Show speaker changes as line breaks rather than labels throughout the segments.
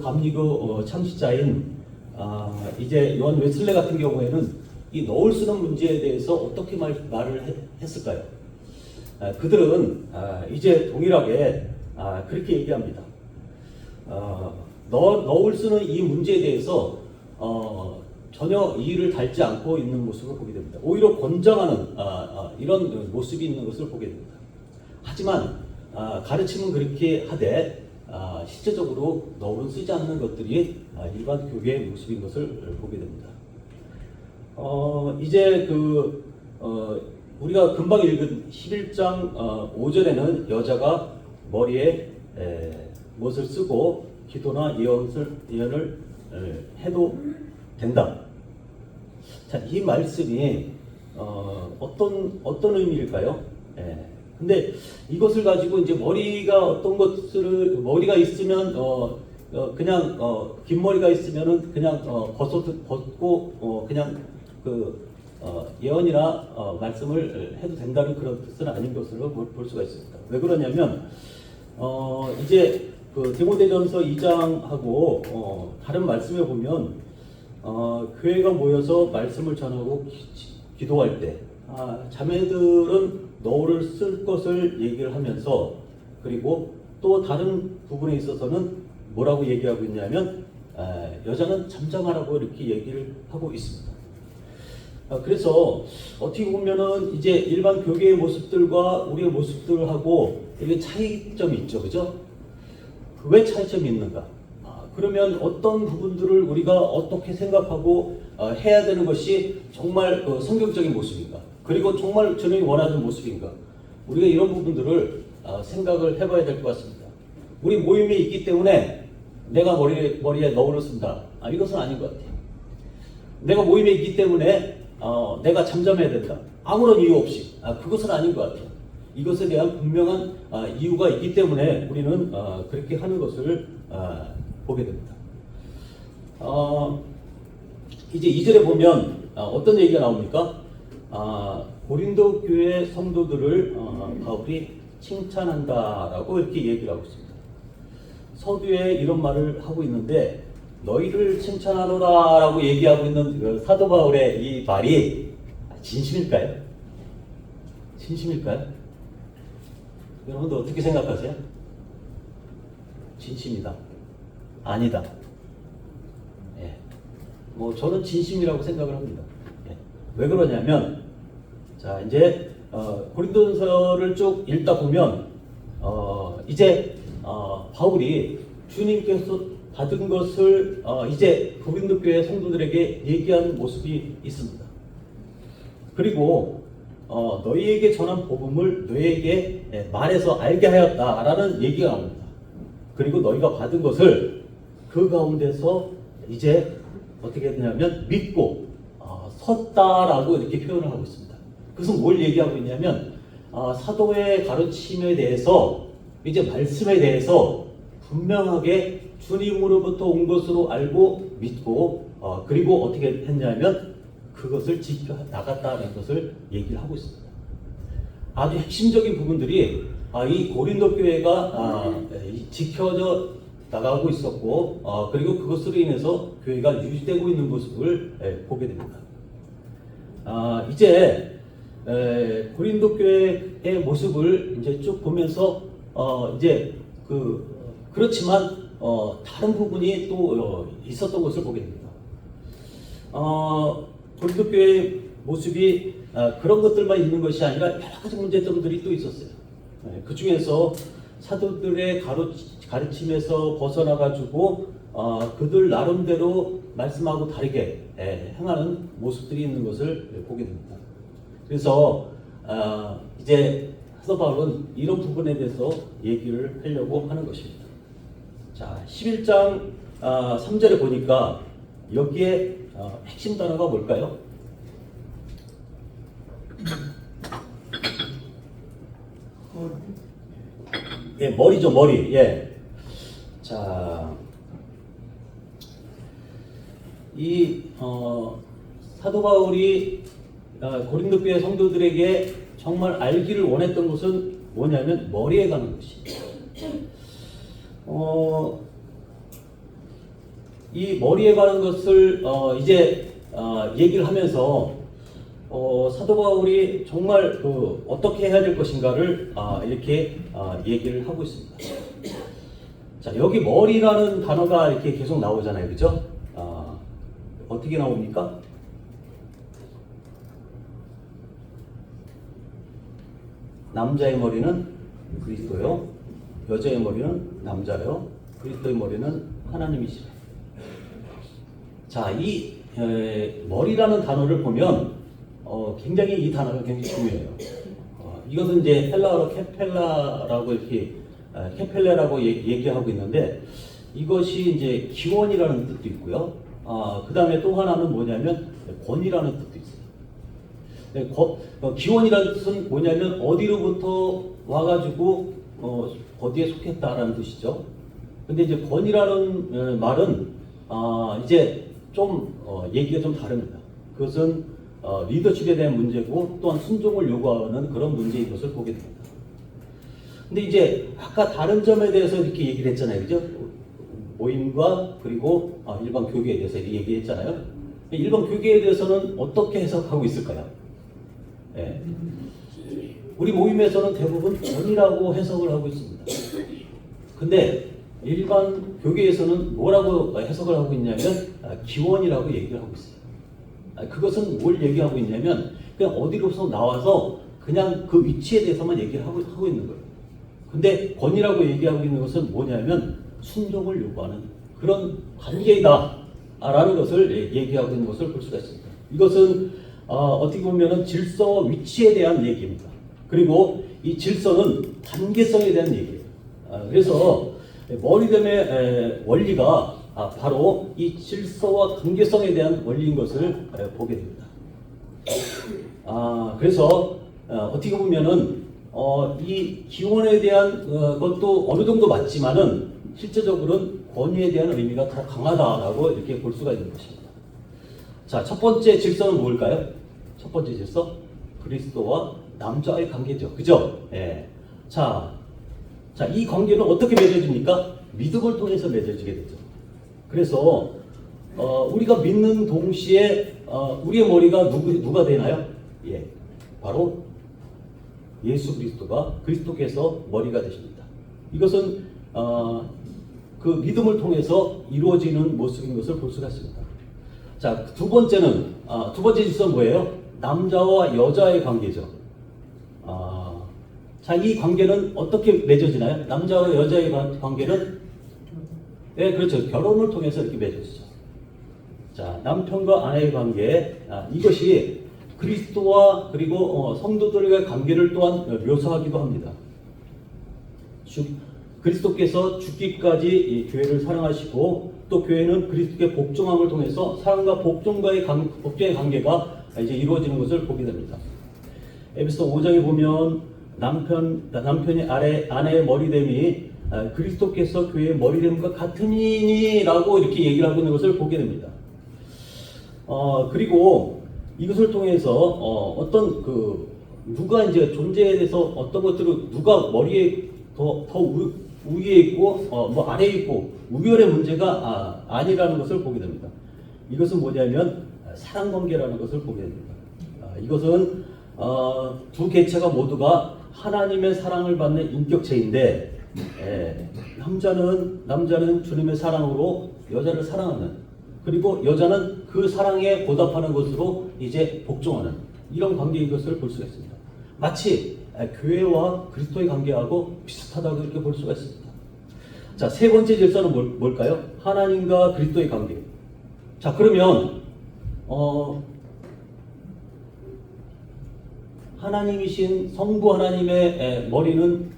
감리교 창시자인 이제 요한 웨슬레 같은 경우에는 이 너울 쓰는 문제에 대해서 어떻게 말을 했을까요? 그들은 이제 동일하게 그렇게 얘기합니다. 너울 쓰는 이 문제에 대해서 전혀 이의를 달지 않고 있는 모습을 보게 됩니다. 오히려 권장하는 이런 모습이 있는 것을 보게 됩니다. 하지만 가르침은 그렇게 하되 실제적으로 너울은 쓰지 않는 것들이 일반 교계의 모습인 것을 보게 됩니다. 이제 우리가 금방 읽은 11장 5절에는 여자가 머리에 무엇을 쓰고 기도나 예언을 해도 된다. 자, 이 말씀이 어떤 의미일까요? 근데 이것을 가지고 이제 머리가 머리가 있으면 그냥 긴 머리가 있으면은 그냥 벗고 그냥 예언이나 말씀을 해도 된다는 그런 뜻은 아닌 것으로 볼 수가 있습니다. 왜 그러냐면 이제 디모데전서 2장하고 다른 말씀에 보면 교회가 모여서 말씀을 전하고 기도할 때 자매들은 너울을 쓸 것을 얘기를 하면서, 그리고 또 다른 부분에 있어서는 뭐라고 얘기하고 있냐면 여자는 잠잠하라고 이렇게 얘기를 하고 있습니다. 그래서 어떻게 보면은 이제 일반 교계의 모습들과 우리의 모습들하고 이게 차이점이 있죠, 그죠? 왜 차이점이 있는가? 그러면 어떤 부분들을 우리가 어떻게 생각하고 해야 되는 것이 정말 성경적인 모습인가? 그리고 정말 주님이 원하는 모습인가? 우리가 이런 부분들을 생각을 해봐야 될 것 같습니다. 우리 모임에 있기 때문에 내가 머리에 너울을 쓴다. 이것은 아닌 것 같아요. 내가 모임에 있기 때문에 내가 잠잠해야 된다. 아무런 이유 없이. 그것은 아닌 것 같아요. 이것에 대한 분명한 이유가 있기 때문에 우리는 그렇게 하는 것을 보게 됩니다. 이제 2절에 보면 어떤 얘기가 나옵니까? 고린도 교회 성도들을 바울이 칭찬한다라고 이렇게 얘기를 하고 있습니다. 서두에 이런 말을 하고 있는데, 너희를 칭찬하노라라고 얘기하고 있는 그 사도 바울의 이 말이 진심일까요? 진심일까요? 여러분들 어떻게 생각하세요? 진심이다. 아니다. 저는 진심이라고 생각을 합니다. 왜 그러냐면, 자, 이제 고린도전서를 쭉 읽다 보면 이제 바울이 주님께서 받은 것을 이제 고린도 교회 성도들에게 얘기하는 모습이 있습니다. 그리고 너희에게 전한 복음을 너희에게 말해서 알게 하였다라는 얘기가 나옵니다. 그리고 너희가 받은 것을 그 가운데서 이제 어떻게 했냐면 믿고 섰다라고 이렇게 표현을 하고 있습니다. 그것은 뭘 얘기하고 있냐면 사도의 가르침에 대해서, 이제 말씀에 대해서 분명하게 주님으로부터 온 것으로 알고 믿고 그리고 어떻게 했냐면 그것을 지켜 나갔다는 것을 얘기를 하고 있습니다. 아주 핵심적인 부분들이 이 고린도 교회가 지켜져 나가고 있었고 그리고 그것으로 인해서 교회가 유지되고 있는 모습을 보게 됩니다. 이제 고린도 교회의 모습을 이제 쭉 보면서 이제 그렇지만 다른 부분이 또 있었던 것을 보게 됩니다. 고린도 교회의 모습이 그런 것들만 있는 것이 아니라 여러 가지 문제점들이 또 있었어요. 그 중에서 사도들의 가르침에서 벗어나가지고 그들 나름대로 말씀하고 다르게 행하는 모습들이 있는 것을 보게 됩니다. 그래서 이제 사도 바울은 이런 부분에 대해서 얘기를 하려고 하는 것입니다. 자, 11장 3절에 보니까 여기에 핵심 단어가 뭘까요? 머리죠, 머리. 자, 이 사도 바울이 고린도 교회 성도들에게 정말 알기를 원했던 것은 뭐냐면 머리에 가는 것이. 이 머리에 관한 것을 이제 얘기를 하면서 사도 바울이 정말 어떻게 해야 될 것인가를 이렇게 얘기를 하고 있습니다. 자, 여기 머리라는 단어가 이렇게 계속 나오잖아요, 그죠? 어떻게 나옵니까? 남자의 머리는 그리스도요, 여자의 머리는 남자요, 그리스도의 머리는 하나님이시라. 자, 이 머리라는 단어를 보면 굉장히 이 단어가 굉장히 중요해요. 이것은 이제 헬라어로 케펠라라고 이렇게 케펠레라고 얘기하고 있는데, 이것이 이제 기원이라는 뜻도 있고요. 그 다음에 또 하나는 뭐냐면 권이라는 뜻도 있어요. 기원이라는 뜻은 뭐냐면 어디로부터 와가지고 어디에 속했다라는 뜻이죠. 근데 이제 권이라는 말은 이제 좀 얘기가 좀 다릅니다. 그것은 리더십에 대한 문제고 또한 순종을 요구하는 그런 문제인 것을 보게 됩니다. 근데 이제 아까 다른 점에 대해서 이렇게 얘기를 했잖아요, 그죠? 모임과 그리고 일반 교계에 대해서 얘기했잖아요. 일반 교계에 대해서는 어떻게 해석하고 있을까요? 네. 우리 모임에서는 대부분 권이라고 해석을 하고 있습니다. 근데 일반 교계에서는 뭐라고 해석을 하고 있냐면 기원이라고 얘기를 하고 있어요. 그것은 뭘 얘기하고 있냐면 그냥 어디로서 나와서 그냥 그 위치에 대해서만 얘기를 하고 있는 거예요. 근데 권이라고 얘기하고 있는 것은 뭐냐면 순종을 요구하는 그런 관계이다 라는 것을 얘기하고 있는 것을 볼 수가 있습니다. 이것은 어떻게 보면 질서와 위치에 대한 얘기입니다. 그리고 이 질서는 관계성에 대한 얘기예요. 그래서 머리됨의 원리가 바로 이 질서와 관계성에 대한 원리인 것을 보게 됩니다. 그래서 어떻게 보면은 이 기원에 대한 것도 어느 정도 맞지만은 실제적으로는 권위에 대한 의미가 더 강하다라고 이렇게 볼 수가 있는 것입니다. 자, 첫 번째 질서는 뭘까요? 첫 번째 질서, 그리스도와 남자의 관계죠, 그죠? 예. 자, 이 관계는 어떻게 맺어집니까? 믿음을 통해서 맺어지게 되죠. 그래서 우리가 믿는 동시에 우리의 머리가 누가 되나요? 예, 바로 예수 그리스도께서 머리가 되십니다. 이것은 그 믿음을 통해서 이루어지는 모습인 것을 볼 수가 있습니다. 자, 두 번째 질서는 뭐예요? 남자와 여자의 관계죠. 자, 이 관계는 어떻게 맺어지나요? 남자와 여자의 관계는 네, 그렇죠. 결혼을 통해서 이렇게 맺어지죠. 자, 남편과 아내의 관계, 이것이 그리스도와 그리고 성도들과의 관계를 또한 묘사하기도 합니다. 그리스도께서 죽기까지 이 교회를 사랑하시고 또 교회는 그리스도의 복종함을 통해서 사랑과 복종의 관계가 이제 이루어지는 것을 보게 됩니다. 에베소 5장에 보면 남편이 아내의 머리됨이 그리스도께서 교회의 머리됨과 같으니라고 이렇게 얘기를 하고 있는 것을 보게 됩니다. 그리고 이것을 통해서 어떤 누가 이제 존재에 대해서 어떤 것들을 누가 머리에 더 위에 있고 뭐 아래에 있고 우열의 문제가 아니라는 것을 보게 됩니다. 이것은 뭐냐면 사랑 관계라는 것을 보게 됩니다. 이것은 두 개체가 모두가 하나님의 사랑을 받는 인격체인데 남자는 주님의 사랑으로 여자를 사랑하는, 그리고 여자는 그 사랑에 보답하는 것으로 이제 복종하는 이런 관계인 것을 볼 수가 있습니다. 마치 교회와 그리스도의 관계하고 비슷하다고 이렇게 볼 수가 있습니다. 자, 세 번째 질서는 뭘까요? 하나님과 그리스도의 관계. 자, 그러면 하나님이신 성부 하나님의 머리는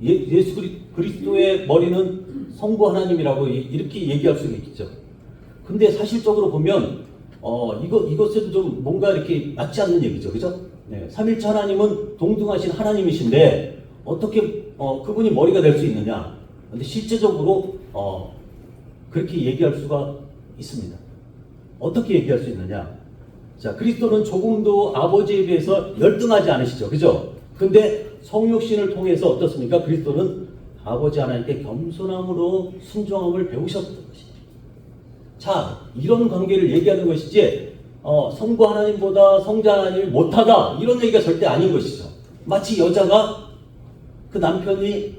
예수 그리스도의 머리는 성부 하나님이라고 이렇게 얘기할 수가 있겠죠. 근데 사실적으로 보면 이것은 좀 뭔가 이렇게 맞지 않는 얘기죠, 그죠? 네, 삼일체 하나님은 동등하신 하나님이신데 어떻게 그분이 머리가 될 수 있느냐? 근데 실제적으로 그렇게 얘기할 수가 있습니다. 어떻게 얘기할 수 있느냐? 자, 그리스도는 조금도 아버지에 비해서 열등하지 않으시죠, 그죠? 근데 성육신을 통해서 어떻습니까? 그리스도는 아버지 하나님께 겸손함으로 순종함을 배우셨던 것입니다. 자, 이런 관계를 얘기하는 것이지 성부 하나님보다 성자 하나님이 못하다 이런 얘기가 절대 아닌 것이죠. 마치 여자가 그 남편이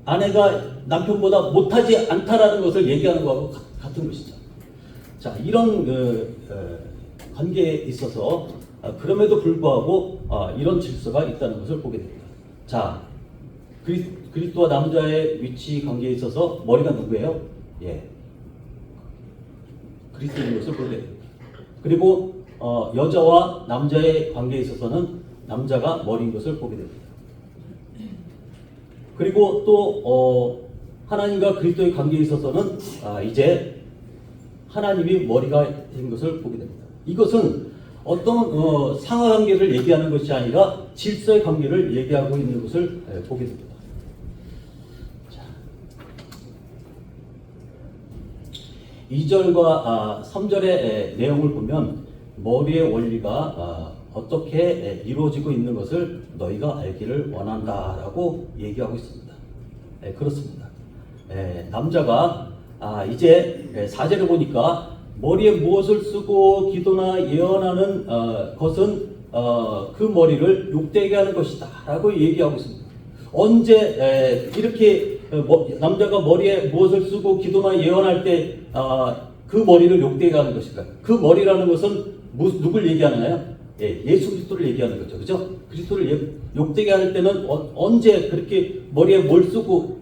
아내가 남편보다 못하지 않다라는 것을 얘기하는 것하고 같은 것이죠. 자, 이런 관계에 있어서 그럼에도 불구하고 이런 질서가 있다는 것을 보게 됩니다. 자, 그리스도와 남자의 위치 관계에 있어서 머리가 누구예요? 예, 그리스도인 것을 보게 됩니다. 그리고 여자와 남자의 관계에 있어서는 남자가 머리인 것을 보게 됩니다. 그리고 또 하나님과 그리스도의 관계에 있어서는 이제 하나님이 머리가 된 것을 보게 됩니다. 이것은 어떤 상하관계를 얘기하는 것이 아니라 질서의 관계를 얘기하고 있는 것을 보게 됩니다. 자, 2절과 3절의 내용을 보면 머리의 원리가 어떻게 이루어지고 있는 것을 너희가 알기를 원한다라고 얘기하고 있습니다. 그렇습니다. 남자가 이제 4절에 보니까 머리에 무엇을 쓰고 기도나 예언하는 것은 그 머리를 욕되게 하는 것이다 라고 얘기하고 있습니다. 언제 이렇게 남자가 머리에 무엇을 쓰고 기도나 예언할 때 그 머리를 욕되게 하는 것일까요? 그 머리라는 것은 누굴 얘기하나요? 예수 그리스도를 얘기하는 거죠. 그죠? 그리스도를 욕되게 할 때는 언제 그렇게 머리에 뭘 쓰고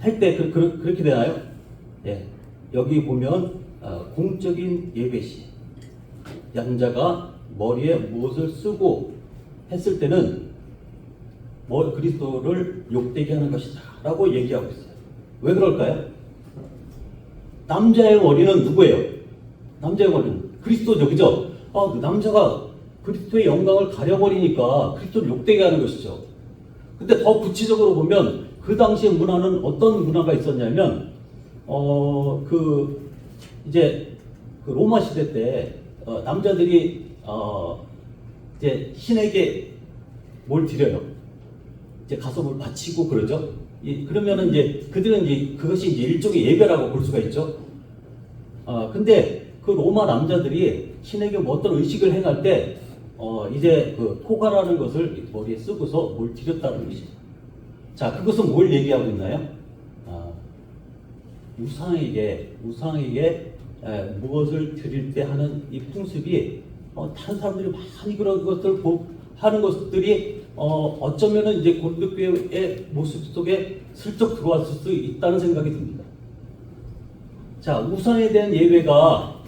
할 때 그렇게 되나요? 예, 여기 보면 공적인 예배 시 남자가 머리에 무엇을 쓰고 했을 때는 그리스도를 욕되게 하는 것이다 라고 얘기하고 있어요. 왜 그럴까요? 남자의 머리는 누구예요? 남자의 머리는 그리스도죠. 그죠? 그 남자가 그리스도의 영광을 가려버리니까 그리스도를 욕되게 하는 것이죠. 근데 더 구체적으로 보면 그 당시의 문화는 어떤 문화가 있었냐면 이제 그 로마 시대 때 남자들이 이제 신에게 뭘 드려요. 이제 가서 뭘 바치고 그러죠. 그러면은 이제 그들은 이제 그것이 이제 일종의 예배라고 볼 수가 있죠. 근데 그 로마 남자들이 신에게 뭐 어떤 의식을 행할 때 이제 그 토가라는 것을 머리에 쓰고서 뭘 드렸다는 것이죠. 자, 그것은 뭘 얘기하고 있나요? 우상에게 무엇을 드릴 때 하는 이 풍습이 다른 사람들이 많이 그런 것들 하는 것들이 어쩌면은 이제 고린도교회의 모습 속에 슬쩍 들어왔을 수 있다는 생각이 듭니다. 자, 우상에 대한 예배가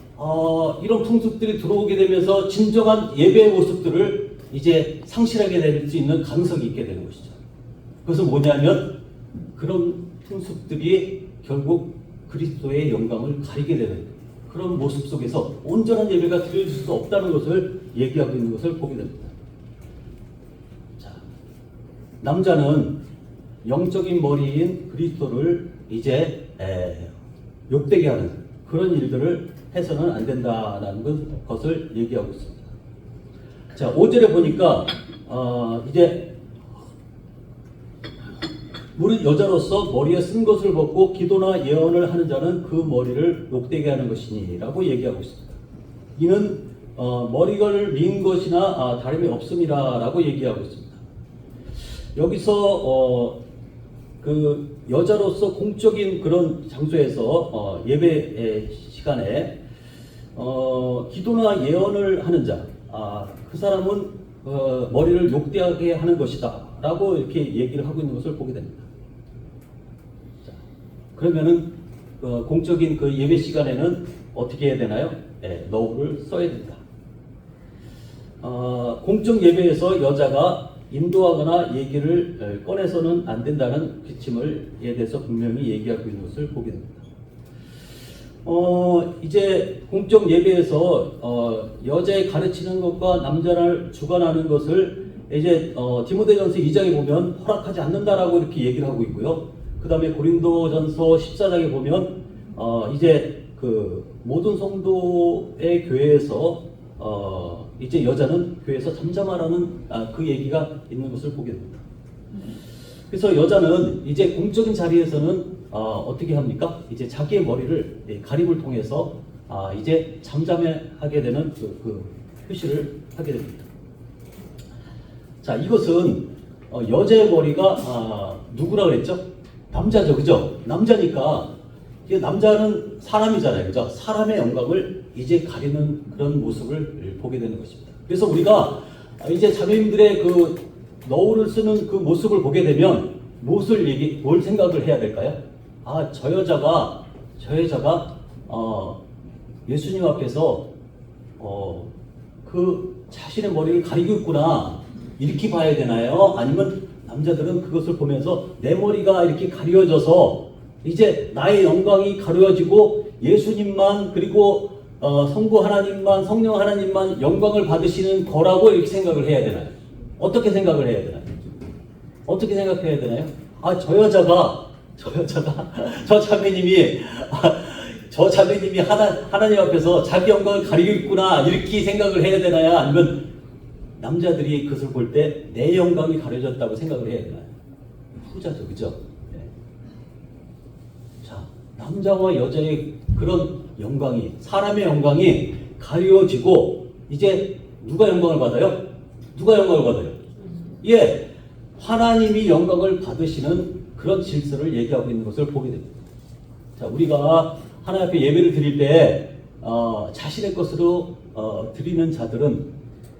이런 풍습들이 들어오게 되면서 진정한 예배의 모습들을 이제 상실하게 될 수 있는 가능성이 있게 되는 것이죠. 그것은 뭐냐면 그런 풍습들이 결국 그리스도의 영광을 가리게 되는 그런 모습 속에서 온전한 예배가 드려질 수 없다는 것을 얘기하고 있는 것을 보게 됩니다. 자, 남자는 영적인 머리인 그리스도를 이제 욕되게 하는 그런 일들을 해서는 안 된다는 것을 얘기하고 있습니다. 자, 5절에 보니까 이제 우리 여자로서 머리에 쓴 것을 벗고 기도나 예언을 하는 자는 그 머리를 욕되게 하는 것이니 라고 얘기하고 있습니다. 이는 머리를 민 것이나 다름이 없음이라 라고 얘기하고 있습니다. 여기서 그 여자로서 공적인 그런 장소에서 예배 시간에 기도나 예언을 하는 자, 그 사람은 머리를 욕되게 하는 것이다 라고 이렇게 얘기를 하고 있는 것을 보게 됩니다. 자, 그러면은 공적인 그 예배 시간에는 어떻게 해야 되나요? 너울을 써야 된다. 공적 예배에서 여자가 인도하거나 얘기를 꺼내서는 안 된다는 규칙에 대해서 분명히 얘기하고 있는 것을 보게 됩니다. 이제 공적 예배에서 여자의 가르치는 것과 남자를 주관하는 것을 이제 디모데전서 2장에 보면 허락하지 않는다라고 이렇게 얘기를 하고 있고요. 그 다음에 고린도전서 14장에 보면 이제 그 모든 성도의 교회에서 이제 여자는 교회에서 잠잠하라는 그 얘기가 있는 것을 보게 됩니다. 그래서 여자는 이제 공적인 자리에서는 어떻게 합니까? 이제 자기의 머리를 가림을 통해서 이제 잠잠하게 되는 그 표시를 하게 됩니다. 자, 이것은 여자의 머리가 누구라 그랬죠? 남자죠, 그죠? 남자니까 이게 남자는 사람이잖아요, 그죠? 사람의 영광을 이제 가리는 그런 모습을 보게 되는 것입니다. 그래서 우리가 이제 자매님들의 그 너울을 쓰는 그 모습을 보게 되면 뭘 생각을 해야 될까요? 저 여자가 예수님 앞에서 그 자신의 머리를 가리고 있구나, 이렇게 봐야 되나요? 아니면 남자들은 그것을 보면서 내 머리가 이렇게 가려져서 이제 나의 영광이 가려지고 예수님만, 그리고 성부 하나님만, 성령 하나님만 영광을 받으시는 거라고 이렇게 생각을 해야 되나요? 어떻게 생각을 해야 되나요? 어떻게 생각해야 되나요? 저 자매님이 하나님 앞에서 자기 영광을 가리고 있구나, 이렇게 생각을 해야 되나요? 아니면 남자들이 그것을 볼 때 내 영광이 가려졌다고 생각을 해야 되나요? 후자죠, 그죠? 네. 자, 남자와 여자의 그런 영광이, 사람의 영광이 가려지고 이제 누가 영광을 받아요? 누가 영광을 받아요? 예, 하나님이 영광을 받으시는 그런 질서를 얘기하고 있는 것을 보게 됩니다. 자, 우리가 하나님 앞에 예배를 드릴 때 자신의 것으로 드리는 자들은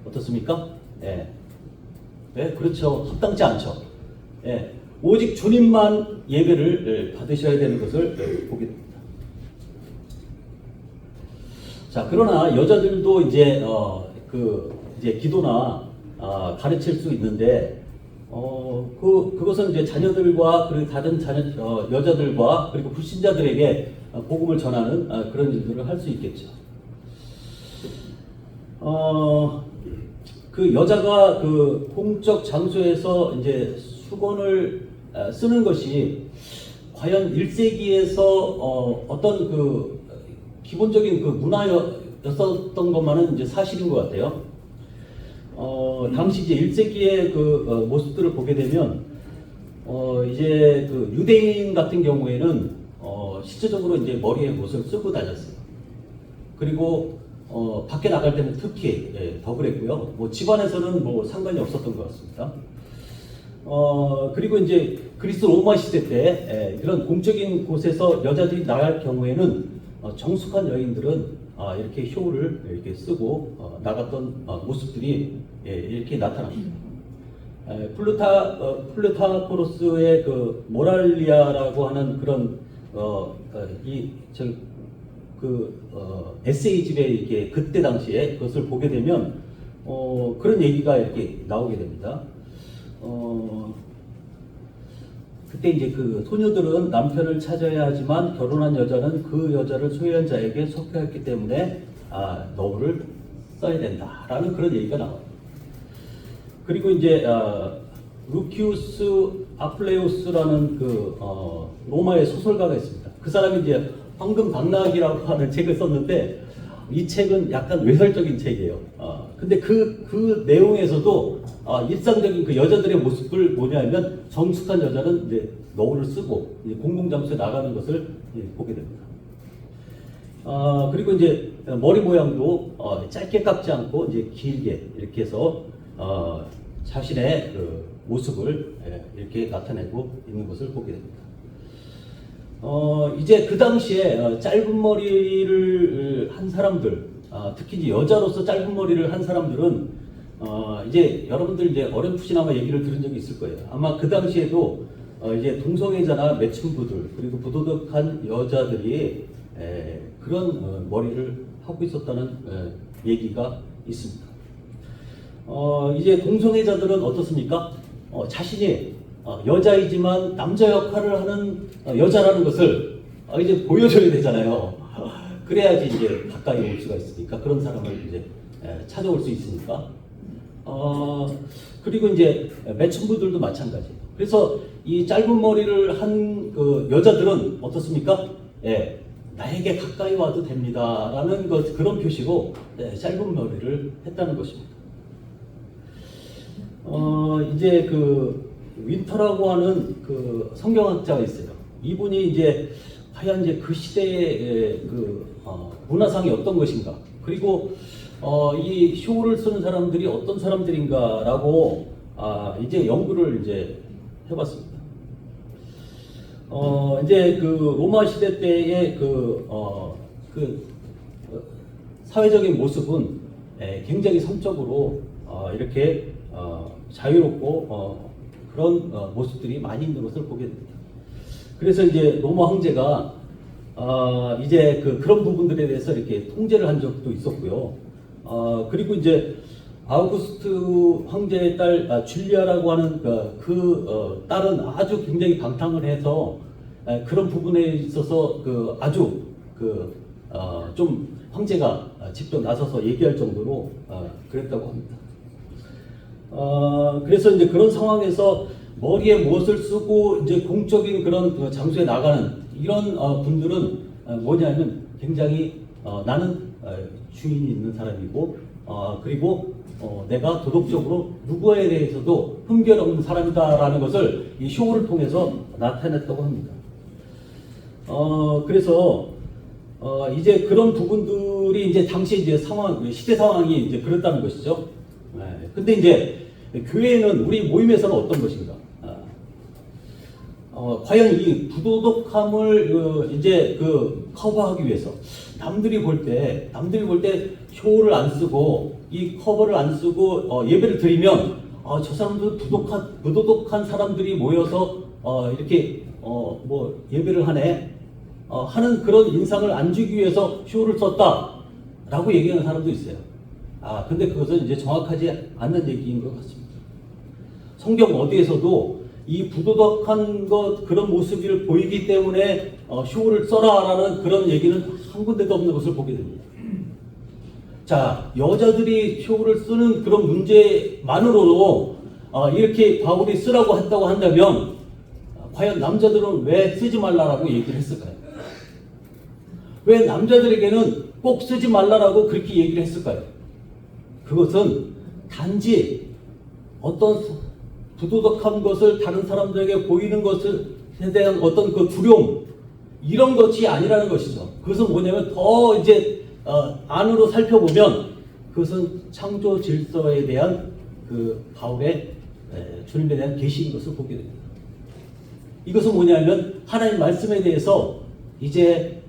어떻습니까? 예. 네, 그렇죠. 합당치 않죠. 예. 오직 주님만 예배를 받으셔야 되는 것을 보게 됩니다. 자, 그러나 여자들도 이제 이제 기도나 가르칠 수 있는데 그것은 이제 자녀들과 그리고 다른 여자들과 그리고 불신자들에게 복음을 전하는 그런 일들을 할 수 있겠죠. 그 여자가 그 공적 장소에서 이제 수건을 쓰는 것이 과연 1세기에서 어떤 그 기본적인 그 문화였었던 것만은 이제 사실인 것 같아요. 당시 이제 1세기의 그 모습들을 보게 되면 이제 그 유대인 같은 경우에는 실제적으로 이제 머리에 못을 쓰고 다녔어요. 그리고 밖에 나갈 때는 특히 더 그랬고요. 뭐 집안에서는 뭐 상관이 없었던 것 같습니다. 그리고 이제 그리스 로마 시대 때 그런 공적인 곳에서 여자들이 나갈 경우에는 정숙한 여인들은 이렇게 효를 이렇게 쓰고 나갔던 모습들이 이렇게 나타납니다. 플루타코로스의 그 모랄리아라고 하는 그런 에세이집에 이렇게 그때 당시에 그것을 보게 되면 그런 얘기가 이렇게 나오게 됩니다. 그때 이제 그 소녀들은 남편을 찾아야 하지만 결혼한 여자는 그 여자를 소유한 자에게 속하였기 때문에 너울을 써야 된다라는 그런 얘기가 나와요. 그리고 이제 루키우스 아플레우스라는 그 로마의 소설가가 있습니다. 그 사람이 이제 황금 당나귀라고 하는 책을 썼는데 이 책은 약간 외설적인 책이에요. 근데 그 내용에서도 일상적인 그 여자들의 모습을 뭐냐면 정숙한 여자는 이제 너울을 쓰고 이제 공공장소에 나가는 것을 보게 됩니다. 그리고 이제 머리 모양도 짧게 깎지 않고 이제 길게 이렇게 해서 자신의 그 모습을 이렇게 나타내고 있는 것을 보게 됩니다. 이제 그 당시에 짧은 머리를 한 사람들, 특히 이제 여자로서 짧은 머리를 한 사람들은 이제 여러분들 이제 어렴풋이나마 얘기를 들은 적이 있을 거예요. 아마 그 당시에도 이제 동성애자나 매춘부들 그리고 부도덕한 여자들이 그런 머리를 하고 있었다는 얘기가 있습니다. 이제 동성애자들은 어떻습니까? 자신이 여자이지만 남자 역할을 하는 여자라는 것을 이제 보여줘야 되잖아요. 그래야지 이제 가까이 올 수가 있으니까, 그런 사람을 이제 찾아올 수 있으니까. 그리고 이제 매춘부들도 마찬가지예요. 그래서 이 짧은 머리를 한 그 여자들은 어떻습니까? 나에게 가까이 와도 됩니다라는 그런 표시로 짧은 머리를 했다는 것입니다. 이제 그 윈터라고 하는 그 성경학자가 있어요. 이분이 이제 과연 이제 그 시대의 그 문화상이 어떤 것인가, 그리고 이 쇼를 쓰는 사람들이 어떤 사람들인가라고 이제 연구를 이제 해봤습니다. 이제 그 로마 시대 때의 사회적인 모습은 굉장히 성적으로 이렇게 자유롭고 그런 모습들이 많이 있는 것을 보게 됩니다. 그래서 이제 로마 황제가 이제 그런 부분들에 대해서 이렇게 통제를 한 적도 있었고요. 그리고 이제 아우구스트 황제의 딸 줄리아라고 하는 딸은 아주 굉장히 방탕을 해서 그런 부분에 있어서 아주 좀 황제가 직접 나서서 얘기할 정도로 그랬다고 합니다. 그래서 이제 그런 상황에서 머리에 무엇을 쓰고 이제 공적인 그런 장소에 나가는 이런 분들은 뭐냐면 굉장히 나는 주인이 있는 사람이고 그리고 내가 도덕적으로 누구에 대해서도 흠결 없는 사람이다라는 것을 이 쇼를 통해서 나타냈다고 합니다. 그래서 이제 그런 부분들이 이제 당시 이제 시대 상황이 이제 그렇다는 것이죠. 근데 이제 교회는 우리 모임에서는 어떤 것인가? 과연 이 부도덕함을 이제 커버하기 위해서 남들이 볼 때 쇼를 안 쓰고 이 커버를 안 쓰고 예배를 드리면 저 사람들 부도덕한 사람들이 모여서 이렇게 뭐 예배를 하네 하는 그런 인상을 안 주기 위해서 쇼를 썼다라고 얘기하는 사람도 있어요. 근데 그것은 이제 정확하지 않는 얘기인 것 같습니다. 성경 어디에서도 이 부도덕한 그런 모습을 보이기 때문에 쇼를 써라라는 그런 얘기는 한 군데도 없는 것을 보게 됩니다. 자, 여자들이 쇼를 쓰는 그런 문제만으로도 이렇게 바울이 쓰라고 했다고 한다면 과연 남자들은 왜 쓰지 말라라고 얘기를 했을까요? 왜 남자들에게는 꼭 쓰지 말라라고 그렇게 얘기를 했을까요? 그것은 단지 어떤 부도덕한 것을 다른 사람들에게 보이는 것에 대한 어떤 두려움, 이런 것이 아니라는 것이죠. 그것은 뭐냐면 더 이제 안으로 살펴보면 그것은 창조 질서에 대한 바울의 주님에 대한 계시인 것을 보게 됩니다. 이것은 뭐냐면 하나님 말씀에 대해서 이제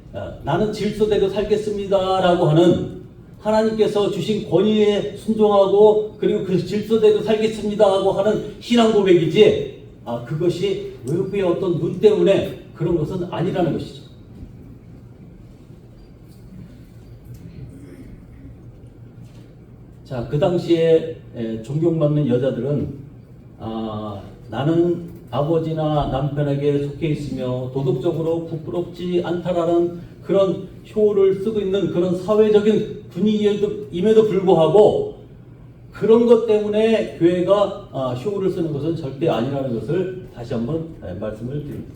나는 질서대로 살겠습니다라고 하는 하나님께서 주신 권위에 순종하고 그리고 그 질서대로 살겠습니다라고 하는 신앙 고백이지 그것이 외부의 어떤 눈 때문에 그런 것은 아니라는 것이죠. 자, 그 당시에 존경받는 여자들은 나는 아버지나 남편에게 속해 있으며 도덕적으로 부끄럽지 않다라는 그런 효를 쓰고 있는 그런 사회적인 분위기임에도 불구하고 그런 것 때문에 교회가 효를 쓰는 것은 절대 아니라는 것을 다시 한번 말씀을 드립니다.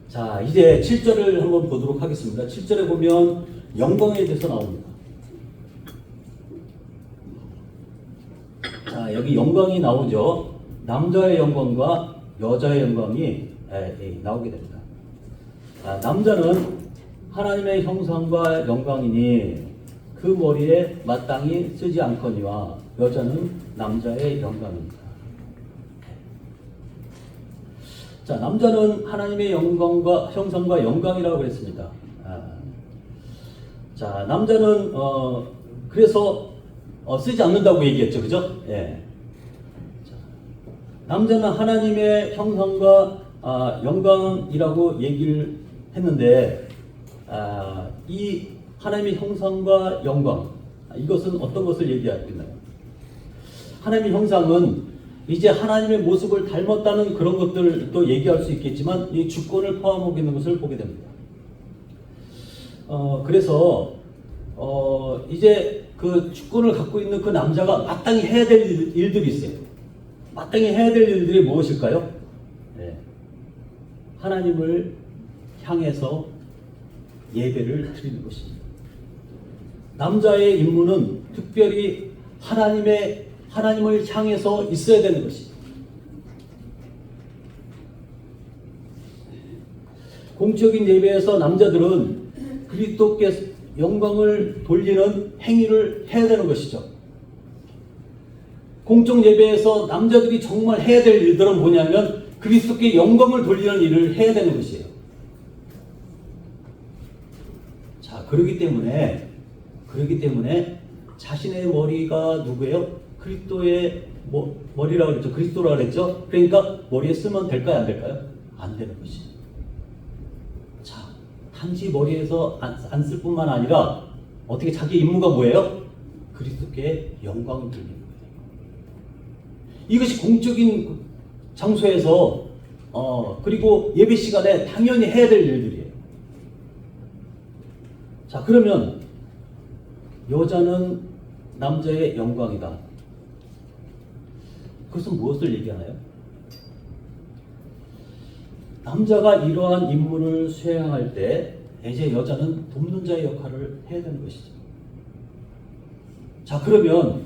자, 이제 7절을 한번 보도록 하겠습니다. 7절에 보면 영광에 대해서 나옵니다. 자, 여기 영광이 나오죠. 남자의 영광과 여자의 영광이 나오게 됩니다. 남자는 하나님의 형상과 영광이니 그 머리에 마땅히 쓰지 않거니와 여자는 남자의 영광입니다. 자, 남자는 하나님의 영광과 형상과 영광이라고 그랬습니다. 자, 남자는 그래서 쓰지 않는다고 얘기했죠, 그죠? 예. 자, 남자는 하나님의 형상과 영광이라고 얘기를 했는데 이 하나님의 형상과 영광, 이것은 어떤 것을 얘기하겠나요? 하나님의 형상은 이제 하나님의 모습을 닮았다는 그런 것들도 얘기할 수 있겠지만 이 주권을 포함하고 있는 것을 보게 됩니다. 그래서 이제 그 주권을 갖고 있는 그 남자가 마땅히 해야 될 일들이 있어요. 마땅히 해야 될 일들이 무엇일까요? 네. 하나님을 향해서 예배를 드리는 것입니다. 남자의 임무는 특별히 하나님을 향해서 있어야 되는 것입니다. 공적인 예배에서 남자들은 그리스도께 영광을 돌리는 행위를 해야 되는 것이죠. 공적 예배에서 남자들이 정말 해야 될 일들은 뭐냐면 그리스도께 영광을 돌리는 일을 해야 되는 것이에요. 자, 그렇기 때문에 자신의 머리가 누구예요? 그리스도의 머리라고 그랬죠. 그리스도라고 그랬죠. 그러니까 머리에 쓰면 될까요? 안 될까요? 안 되는 것이죠. 자, 단지 머리에서 안 쓸 뿐만 아니라 어떻게 자기 임무가 뭐예요? 그리스도께 영광을 돌리는 거예요. 이것이 공적인 장소에서 그리고 예배 시간에 당연히 해야 될 일들이에요. 자, 그러면 여자는 남자의 영광이다. 그것은 무엇을 얘기하나요? 남자가 이러한 임무를 수행할 때 이제 여자는 돕는 자의 역할을 해야 되는 것이죠. 자, 그러면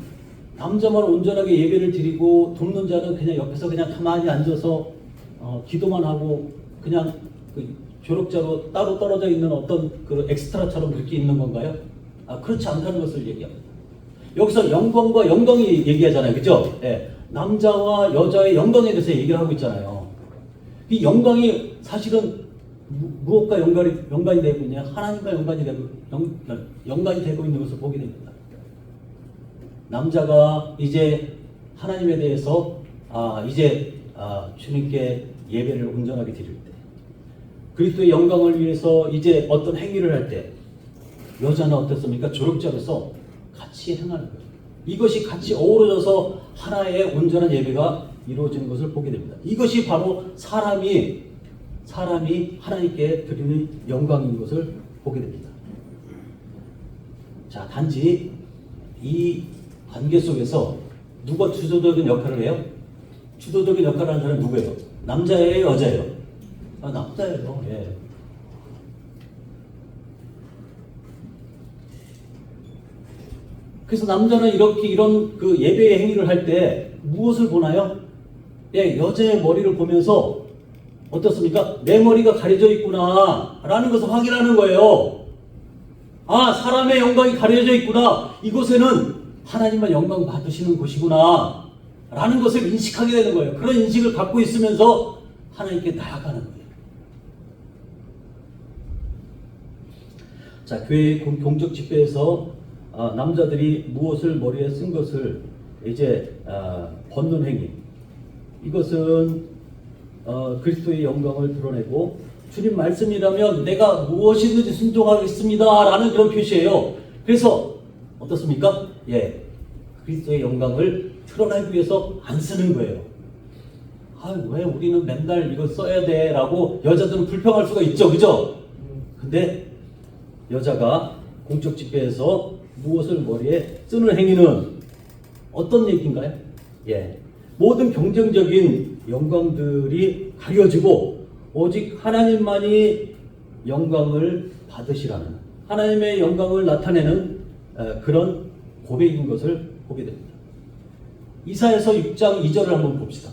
남자만 온전하게 예배를 드리고 돕는 자는 그냥 옆에서 그냥 가만히 앉아서 기도만 하고 그냥 그 조력자로 따로 떨어져 있는 어떤 그 엑스트라처럼 그렇게 있는 건가요? 그렇지 않다는 것을 얘기합니다. 여기서 영광과 영광이 얘기하잖아요. 그죠? 예. 남자와 여자의 영광에 대해서 얘기를 하고 있잖아요. 이 영광이 사실은 무엇과 연관이 되고 있냐? 하나님과 연관이 되고 있는 것을 보게 됩니다. 남자가 이제 하나님에 대해서 주님께 예배를 온전하게 드릴 때, 그리스도의 영광을 위해서 이제 어떤 행위를 할 때, 여자는 어떻습니까? 조력자로서 같이 행하는 거예요. 이것이 같이 어우러져서 하나의 온전한 예배가 이루어지는 것을 보게 됩니다. 이것이 바로 사람이 하나님께 드리는 영광인 것을 보게 됩니다. 자, 단지 이 관계 속에서 누가 주도적인 역할을 해요? 주도적인 역할을 하는 사람은 누구예요? 남자예요? 여자예요? 남자예요. 예. 그래서 남자는 이런 그 예배의 행위를 할 때 무엇을 보나요? 예, 여자의 머리를 보면서 어떻습니까? 내 머리가 가려져 있구나 라는 것을 확인하는 거예요. 사람의 영광이 가려져 있구나. 이곳에는 하나님만 영광 받으시는 곳이구나 라는 것을 인식하게 되는 거예요. 그런 인식을 갖고 있으면서 하나님께 나아가는 거예요. 자, 교회 공적 집회에서 남자들이 무엇을 머리에 쓴 것을 이제 벗는 행위, 이것은 그리스도의 영광을 드러내고 주님 말씀이라면 내가 무엇이든지 순종하겠습니다 라는 그런 표시예요. 그래서 어떻습니까? 예, 그리스도의 영광을 드러내기 위해서 안 쓰는 거예요. 왜 우리는 맨날 이거 써야 돼 라고 여자들은 불평할 수가 있죠. 그죠? 근데 여자가 공적 집회에서 무엇을 머리에 쓰는 행위는 어떤 얘기인가요? 예, 모든 경쟁적인 영광들이 가려지고 오직 하나님만이 영광을 받으시라는, 하나님의 영광을 나타내는 그런 고백인 것을 보게 됩니다. 이사야서 6장 2절을 한번 봅시다.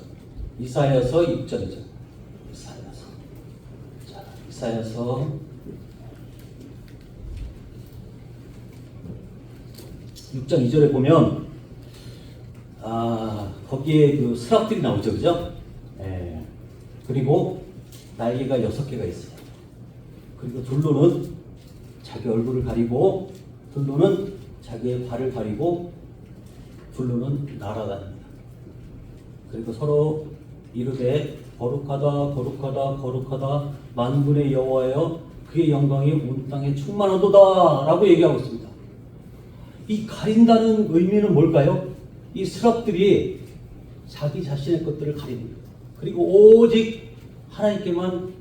이사야서 6장 2절. 이사야서 6장 2절에 보면 거기에 그 스랍들이 나오죠. 그죠? 예. 그리고 날개가 6개가 있어요. 그리고 둘로는 자기 얼굴을 가리고, 둘로는 자기의 발을 가리고, 둘로는 날아다닙니다. 그리고 서로 이르되 거룩하다 거룩하다 거룩하다 만군의 여호와여 그의 영광이 온 땅에 충만하도다 라고 얘기하고 있습니다. 이 가린다는 의미는 뭘까요? 이 스랍들이 자기 자신의 것들을 가리는 거예요. 그리고 오직 하나님께만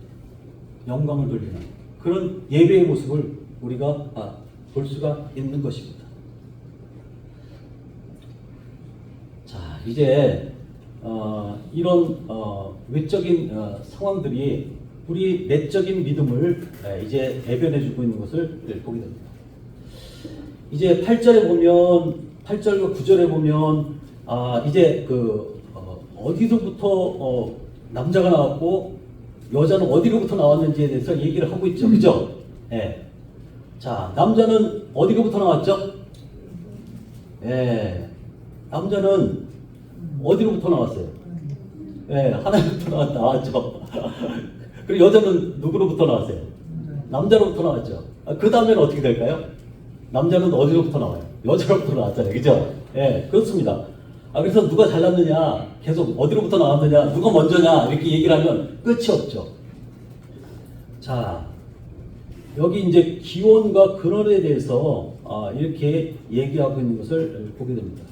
영광을 돌리는 그런 예배의 모습을 우리가 볼 수가 있는 것입니다. 자, 이제 이런 외적인 상황들이 우리 내적인 믿음을 이제 대변해주고 있는 것을 보게 됩니다. 이제 8절에 보면, 8절과 9절에 보면 이제 어디서부터 남자가 나왔고 여자는 어디로부터 나왔는지에 대해서 얘기를 하고 있죠. 그죠? 예. 자, 남자는 어디로부터 나왔죠? 예. 남자는 어디로부터 나왔어요? 예, 하나님부터 나왔죠. 그리고 여자는 누구로부터 나왔어요? 남자로부터 나왔죠. 그 다음에는 어떻게 될까요? 남자는 어디로부터 나와요? 여자로부터 나왔잖아요. 그죠? 예, 그렇습니다. 그래서 누가 잘났느냐, 계속 어디로부터 나왔느냐, 누가 먼저냐, 이렇게 얘기를 하면 끝이 없죠. 자, 여기 이제 기원과 근원에 대해서 이렇게 얘기하고 있는 것을 보게 됩니다.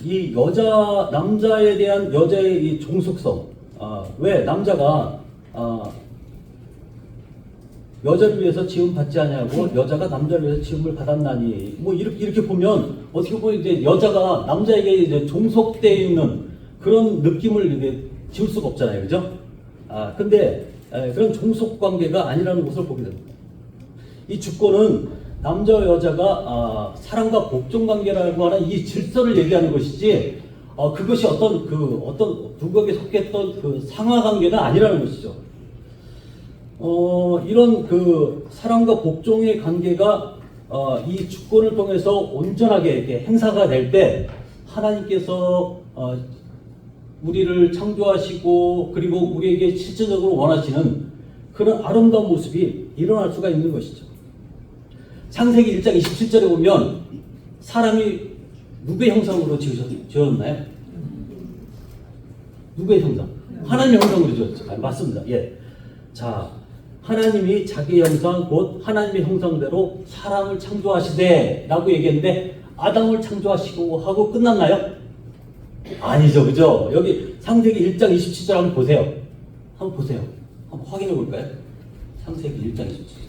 이 남자에 대한 여자의 이 종속성, 왜 남자가 여자를 위해서 지음 받지 아니하고 여자가 남자를 위해서 지음을 받았나니, 뭐 이렇게 보면 어떻게 보면 이제 여자가 남자에게 이제 종속되어 있는 그런 느낌을 이게 지울 수가 없잖아요, 그죠? 근데 그런 종속 관계가 아니라는 것을 보게 됩니다. 이 주권은 남자와 여자가 사랑과 복종 관계라고 하는 이 질서를 얘기하는 것이지, 그것이 어떤 두각에 속했던 그 상하 관계는 아니라는 것이죠. 이런 그 사랑과 복종의 관계가 이 주권을 통해서 온전하게 이렇게 행사가 될 때 하나님께서 우리를 창조하시고 그리고 우리에게 실질적으로 원하시는 그런 아름다운 모습이 일어날 수가 있는 것이죠. 창세기 1장 27절에 보면 사람이 누구의 형상으로 지었나요? 누구의 형상? 하나님의 형상으로 지었죠. 맞습니다. 예. 자, 하나님이 자기 형상 곧 하나님의 형상대로 사람을 창조하시되 라고 얘기했는데 아담을 창조하시고 하고 끝났나요? 아니죠. 그죠? 여기 창세기 1장 27절 한번 보세요. 한번 확인해 볼까요? 창세기 1장 27절.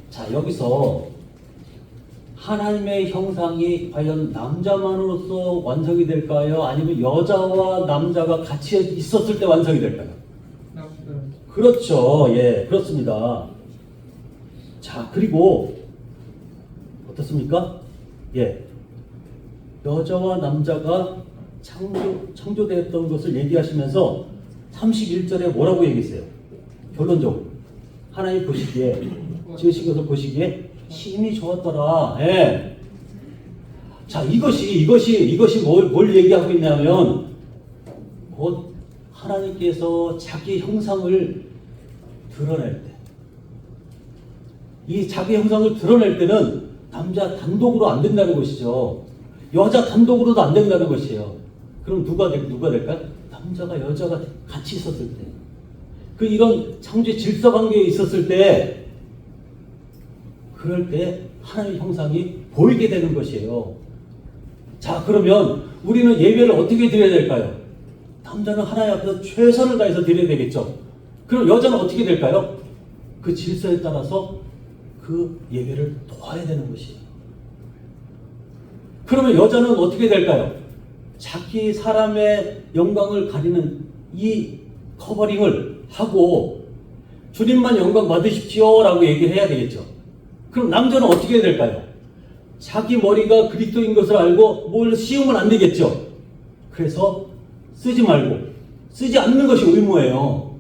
자, 여기서 하나님의 형상이 과연 남자만으로서 완성이 될까요? 아니면 여자와 남자가 같이 있었을 때 완성이 될까요? 그렇죠. 예, 그렇습니다. 자, 그리고 어떻습니까? 예, 여자와 남자가 창조되었던 것을 얘기하시면서 31절에 뭐라고 얘기했어요? 결론적으로 하나님 보시기에 지으신 것을 보시기에 심히 좋았더라. 예. 자, 이것이 뭘 얘기하고 있냐면 곧 하나님께서 자기 형상을 드러낼 때, 이 자기 형상을 드러낼 때는 남자 단독으로 안 된다는 것이죠. 여자 단독으로도 안 된다는 것이에요. 그럼 누가 될까요? 남자가 여자가 같이 있었을 때, 이런 창조의 질서 관계에 있었을 때, 그럴 때 하나님의 형상이 보이게 되는 것이에요. 자, 그러면 우리는 예배를 어떻게 드려야 될까요? 남자는 하나님 앞에서 최선을 다해서 드려야 되겠죠. 그럼 여자는 어떻게 될까요? 그 질서에 따라서 그 예배를 도와야 되는 것이에요. 그러면 여자는 어떻게 될까요? 자기 사람의 영광을 가리는 이 커버링을 하고 주님만 영광 받으십시오 라고 얘기를 해야 되겠죠. 그럼 남자는 어떻게 해야 될까요? 자기 머리가 그리스도인 것을 알고 뭘 씌우면 안 되겠죠. 그래서 쓰지 않는 것이 의무예요.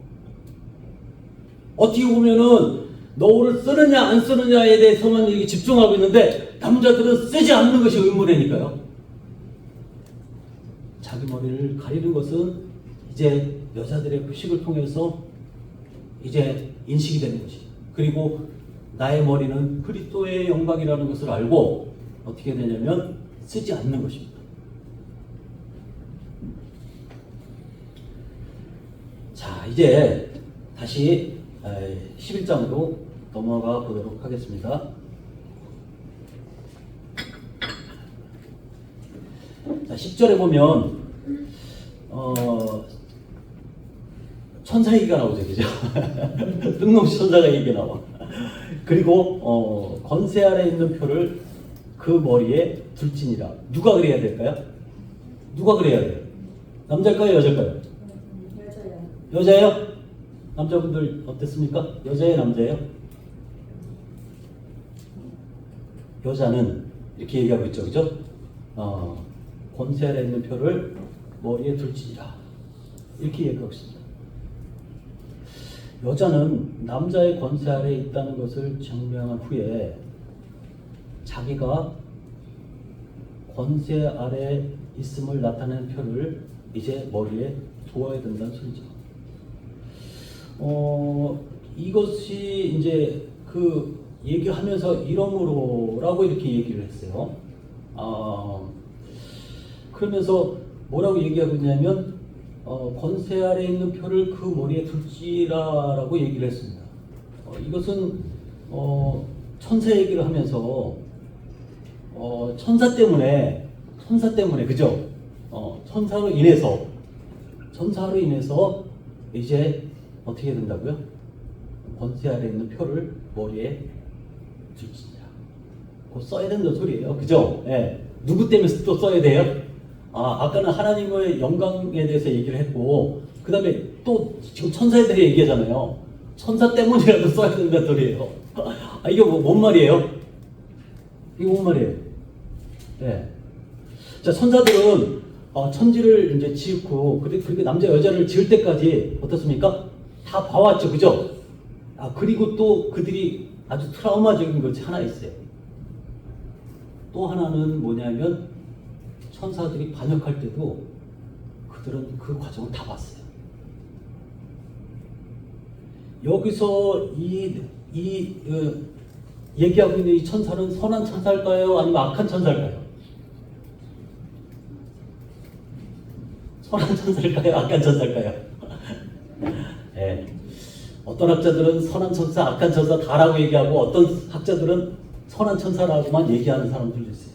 어떻게 보면은 너를 쓰느냐 안 쓰느냐에 대해서만 이렇게 집중하고 있는데 남자들은 쓰지 않는 것이 의무라니까요. 자기 머리를 가리는 것은 이제 여자들의 표식을 통해서 이제 인식이 되는 것이죠. 그리고 나의 머리는 그리스도의 영광이라는 것을 알고 어떻게 되냐면 쓰지 않는 것입니다. 자, 이제 다시 11장으로 넘어가 보도록 하겠습니다. 자, 10절에 보면 천사 얘기가 나오죠, 그죠? 뜬금없이 천사가 얘기가 나와. 그리고 권세 아래 있는 표를 그 머리에 둘지니라. 누가 그래야 될까요? 누가 그래야 돼요? 남자일까요, 여자일까요? 여자예요? 남자분들 어땠습니까? 여자예요, 남자예요? 여자는 이렇게 얘기하고 있죠, 그죠? 권세 아래 있는 표를 머리에 둘지니라 이렇게 얘기하고 있습니다. 여자는 남자의 권세 아래에 있다는 것을 증명한 후에 자기가 권세 아래에 있음을 나타내는 표를 이제 머리에 두어야 된다는 소리죠. 이것이 이제 그 얘기하면서 이러므로라고 이렇게 얘기를 했어요. 그러면서 뭐라고 얘기하고 있냐면 권세 아래에 있는 표를 그 머리에 둘지라라고 얘기를 했습니다. 이것은 천사 얘기를 하면서 천사 때문에 그죠? 천사로 인해서 이제 어떻게 된다고요? 권세 아래에 있는 표를 머리에 둘지니라. 그거 써야 된다는 소리예요, 그죠? 예. 누구 때문에 또 써야 돼요? 아까는 하나님의 영광에 대해서 얘기를 했고, 그 다음에 또 지금 천사에 대해 얘기하잖아요. 천사 때문이라도 써야 된다는 소리예요. 이게 뭔 말이에요? 이게 뭔 말이에요? 네. 자, 천사들은 천지를 이제 지었고, 그리고 남자 여자를 지을 때까지 어떻습니까? 다 봐왔죠, 그죠? 그리고 또 그들이 아주 트라우마적인 것이 하나 있어요. 또 하나는 뭐냐면 천사들이 반역할 때도 그들은 그 과정을 다 봤어요. 여기서 얘기하고 있는 이 천사는 선한 천사일까요? 아니면 악한 천사일까요? 선한 천사일까요? 악한 천사일까요? 네. 어떤 학자들은 선한 천사, 악한 천사 다라고 얘기하고 어떤 학자들은 선한 천사라고만 얘기하는 사람들도 있어요.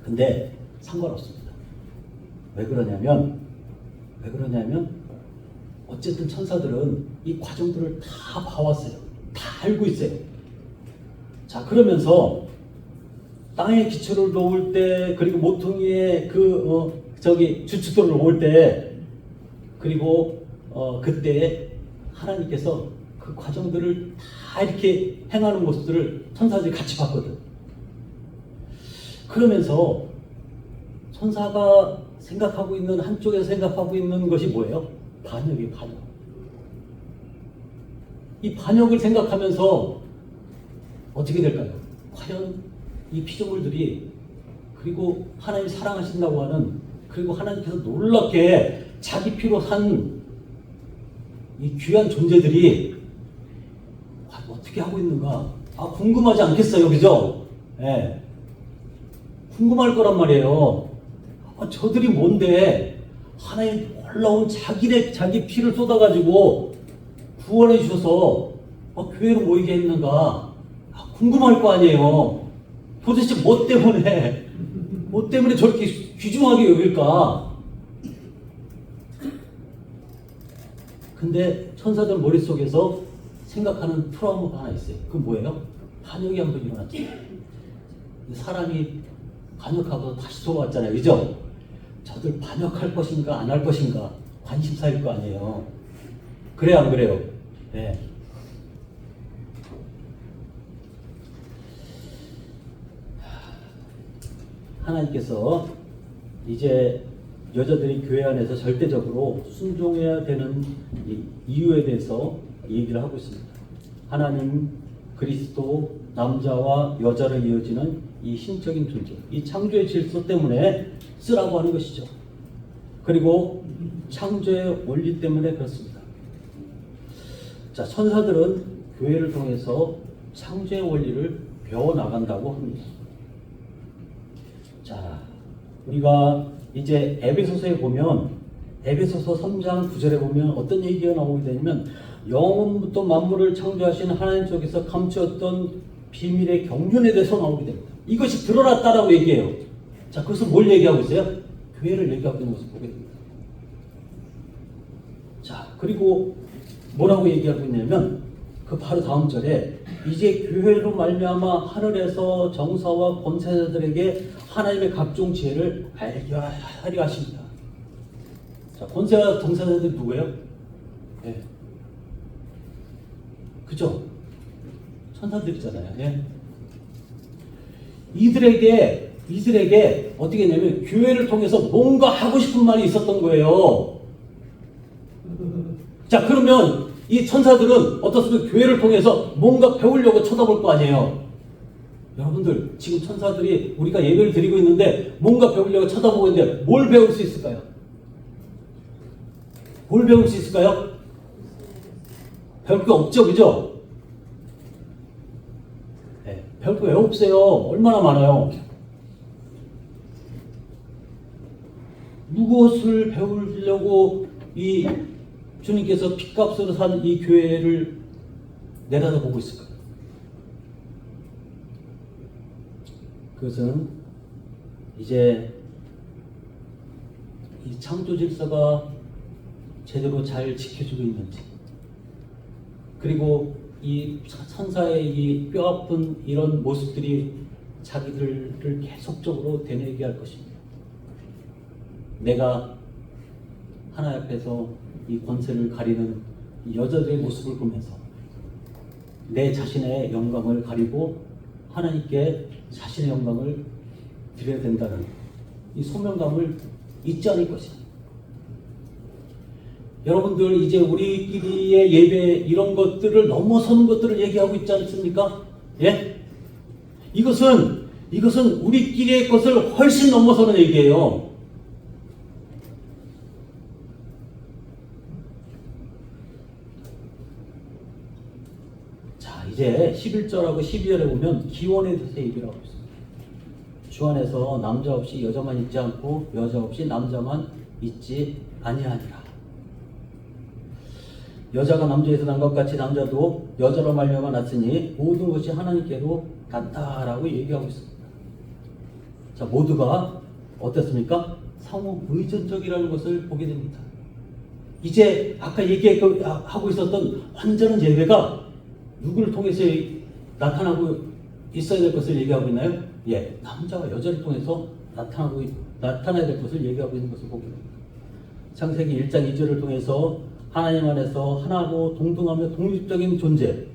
근데 상관없습니다. 왜 그러냐면 어쨌든 천사들은 이 과정들을 다 봐왔어요. 다 알고 있어요. 자, 그러면서 땅에 기초를 놓을 때, 그리고 모퉁이에 주춧돌을 놓을 때, 그리고 그때 하나님께서 그 과정들을 다 이렇게 행하는 모습들을 천사들이 같이 봤거든. 그러면서 천사가 한쪽에서 생각하고 있는 것이 뭐예요? 반역이에요, 반역. 이 반역을 생각하면서 어떻게 될까요? 과연 이 피조물들이, 그리고 하나님 사랑하신다고 하는, 그리고 하나님께서 놀랍게 자기 피로 산 이 귀한 존재들이 어떻게 하고 있는가? 궁금하지 않겠어요, 그죠? 예. 궁금할 거란 말이에요. 저들이 뭔데 하나님 놀라운 자기 피를 쏟아가지고 구원해 주셔서 교회로 모이게 했는가? 궁금할 거 아니에요. 도대체 뭐 때문에 저렇게 귀중하게 여길까? 근데 천사들 머릿속에서 생각하는 트라우마가 하나 있어요. 그건 뭐예요? 반역이 한번 일어났죠. 사람이 반역하고 다시 돌아왔잖아요, 그죠? 저들 반역할 것인가 안 할 것인가 관심사일 거 아니에요. 그래요, 안 그래요? 네. 하나님께서 이제 여자들이 교회 안에서 절대적으로 순종해야 되는 이유에 대해서 얘기를 하고 있습니다. 하나님, 그리스도, 남자와 여자로 이어지는 이 신적인 존재, 이 창조의 질서 때문에 쓰라고 하는 것이죠. 그리고 창조의 원리 때문에 그렇습니다. 자, 천사들은 교회를 통해서 창조의 원리를 배워나간다고 합니다. 자, 우리가 이제 에베소서에 보면, 에베소서 3장 9절에 보면 어떤 얘기가 나오게 되냐면, 영원부터 만물을 창조하신 하나님 쪽에서 감추었던 비밀의 경륜에 대해서 나오게 됩니다. 이것이 드러났다라고 얘기해요. 자, 그것은 뭘 얘기하고 있어요? 교회를 얘기하고 있는 것을 보게 됩니다. 자, 그리고 뭐라고 얘기하고 있냐면, 그 바로 다음 절에 이제 교회로 말미암아 하늘에서 정사와 권세자들에게 하나님의 각종 지혜를 알게 하려 하십니다. 자, 자, 권세와 종사자들이 누구예요? 예. 그죠? 천사들이잖아요. 예. 이들에게 어떻게 했냐면 교회를 통해서 뭔가 하고 싶은 말이 있었던 거예요. 자, 그러면 이 천사들은 어떻습니까? 교회를 통해서 뭔가 배우려고 쳐다볼 거 아니에요. 여러분들, 지금 천사들이 우리가 예배를 드리고 있는데 뭔가 배우려고 쳐다보고 있는데 뭘 배울 수 있을까요? 뭘 배울 수 있을까요? 배울 게 없죠, 그죠? 네, 배울 게 왜 없어요? 얼마나 많아요? 무엇을 배우려고 이 주님께서 핏값으로 산 이 교회를 내려다보고 있을까요? 그것은 이제 이 창조 질서가 제대로 잘 지켜지고 있는지, 그리고 이 천사의 이 뼈아픈 이런 모습들이 자기들을 계속적으로 되뇌게 할 것입니다. 내가 하나님 앞에서 이 권세를 가리는 이 여자들의 모습을 보면서 내 자신의 영광을 가리고 하나님께 자신의 영광을 드려야 된다는 이 소명감을 잊지 않을 것입니다. 여러분들, 이제 우리끼리의 예배 이런 것들을 넘어서는 것들을 얘기하고 있지 않습니까? 예? 이것은 우리끼리의 것을 훨씬 넘어서는 얘기예요. 자, 이제 11절하고 12절에 보면 기원에 대해서 얘기를 하고 있습니다. 주 안에서 남자 없이 여자만 있지 않고 여자 없이 남자만 있지 아니하니라. 여자가 남자에서 난 것 같이 남자도 여자로 말미암아 났으니 모든 것이 하나님께로 갔다라고 얘기하고 있습니다. 자, 모두가 어떻습니까? 상호 의존적이라는 것을 보게 됩니다. 이제 아까 얘기하고 있었던 완전한 예배가 누구를 통해서 나타나고 있어야 될 것을 얘기하고 있나요? 예, 남자와 여자를 통해서 나타나야 될 것을 얘기하고 있는 것을 보게 됩니다. 창세기 1장 2절을 통해서 하나님 안에서 하나고 동등하며 독립적인 존재,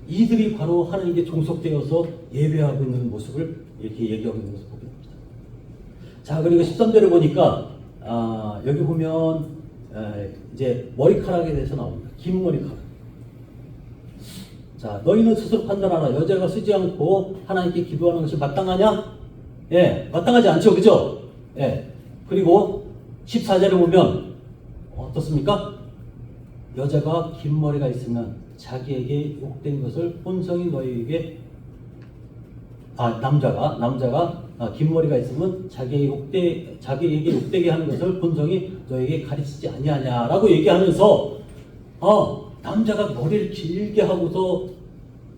이들이 바로 하나님께 종속되어서 예배하고 있는 모습을 이렇게 얘기하고 있는 것을 보게 됩니다. 자, 그리고 13절을 보니까 여기 보면 이제 머리카락에 대해서 나옵니다. 긴 머리카락. 자, 너희는 스스로 판단하라. 여자가 쓰지 않고 하나님께 기도하는 것이 마땅하냐? 예, 마땅하지 않죠, 그죠? 예. 그리고 14절에 보면 어떻습니까? 여자가 긴 머리가 있으면 자기에게 욕된 것을 본성이 너희에게 남자가 긴 머리가 있으면 자기에게 욕되게 하는 것을 본성이 너에게 가르치지 아니하냐라고 얘기하면서 남자가 머리를 길게 하고서